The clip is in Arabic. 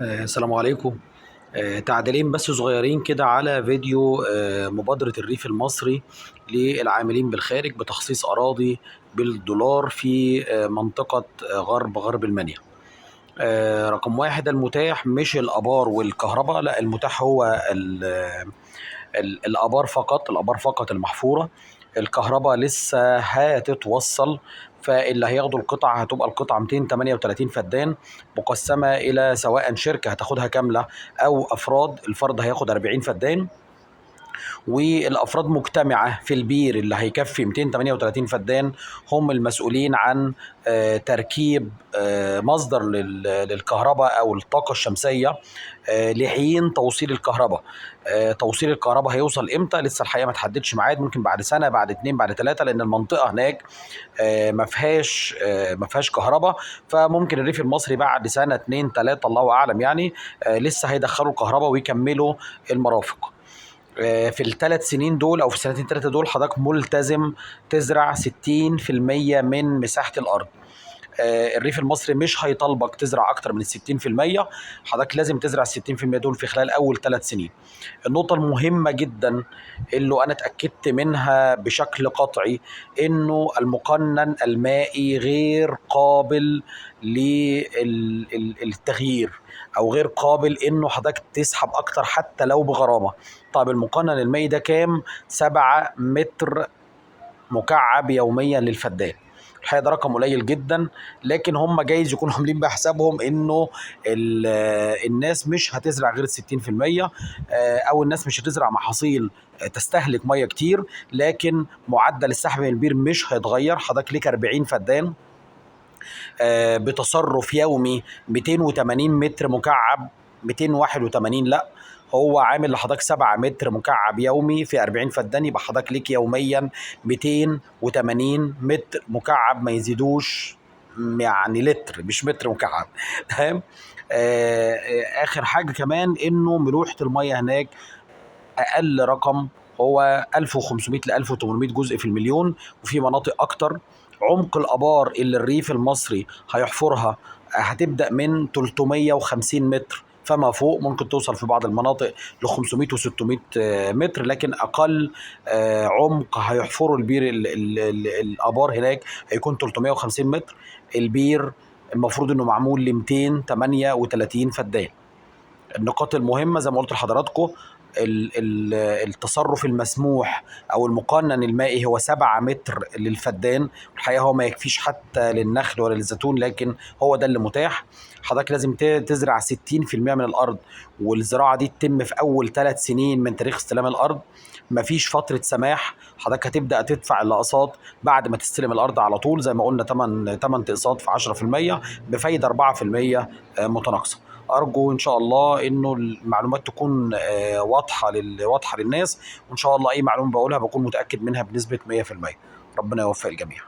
السلام عليكم. تعديلين بس صغيرين كده على فيديو مبادرة الريف المصري للعاملين بالخارج بتخصيص أراضي بالدولار في منطقة غرب المنيا. رقم واحد، المتاح مش الآبار والكهرباء، لا، المتاح هو الآبار فقط المحفورة. الكهرباء لسه هتتوصل، فاللي هياخدوا القطع هتبقى القطعة 238 فدان مقسمة إلى سواء شركة هتاخدها كاملة أو أفراد. الفرد هياخد 40 فدان، والافراد مجتمعه في البير اللي هيكفي 238 فدان. هم المسؤولين عن تركيب مصدر للكهرباء او الطاقه الشمسيه لحين توصيل الكهرباء. توصيل الكهرباء هيوصل امتى؟ لسه الحقيقه ما تحددش ميعاد، ممكن بعد سنه، بعد اتنين، بعد تلاته، لان المنطقه هناك ما فيهاش كهرباء. فممكن الريف المصري بعد سنه اتنين تلاته الله اعلم يعني لسه هيدخلوا الكهرباء ويكملوا المرافق. في الثلاث سنين دول او في السنتين ثلاثه دول حضرتك ملتزم تزرع 60% من مساحه الارض. الريف المصري مش هيطالبك تزرع اكتر من ال 60%. حضرتك لازم تزرع ال 60% دول في خلال اول 3 سنين. النقطه المهمه جدا اللي انا اتاكدت منها بشكل قطعي انه المقنن المائي غير قابل للتغيير، او غير قابل انه حضرتك تسحب اكتر حتى لو بغرامه. طيب المقنن المائي ده كام؟ 7 متر مكعب يوميا للفدان. الحقيقه ده رقم قليل جدا، لكن هم جايز يكونوا عاملين بحسابهم انه الناس مش هتزرع غير 60%، او الناس مش هتزرع محاصيل تستهلك ميه كتير، لكن معدل السحب من البير مش هيتغير. حضرتك ليك 40 فدان بتصرف يومي 280 متر مكعب، 281 لا، هو عامل لحضرتك 7 متر مكعب يومي في 40 فدان، يبقى حضرتك ليك يوميا 280 متر مكعب ما يزيدوش يعني لتر مش متر مكعب. تمام. اخر حاجه كمان انه ملوحه الميه هناك اقل رقم هو 1500 ل 1800 جزء في المليون، وفي مناطق اكتر. عمق الابار اللي الريف المصري هيحفرها هتبدا من 350 متر فما فوق، ممكن توصل في بعض المناطق ل 500 و 600 متر، لكن اقل عمق هيحفروا البير الابار هناك هيكون 350 متر. البير المفروض انه معمول ل 238 فدان. النقاط المهمة زي ما قلت لحضراتكم، التصرف المسموح او المقنن المائي هو 7 متر للفدان. الحقيقه هو ما يكفيش حتى للنخل ولا للزيتون، لكن هو ده اللي متاح. حضرتك لازم تزرع 60% من الارض، والزراعه دي تتم في اول 3 سنين من تاريخ استلام الارض. مفيش فتره سماح، حضرتك هتبدا تدفع الاقساط بعد ما تستلم الارض على طول، زي ما قلنا 8 اقساط في 10% بفايده 4% متناقصه. ارجو ان شاء الله انه المعلومات تكون واضحه للناس، وان شاء الله اي معلومه بقولها بكون متاكد منها بنسبه 100%. ربنا يوفق الجميع.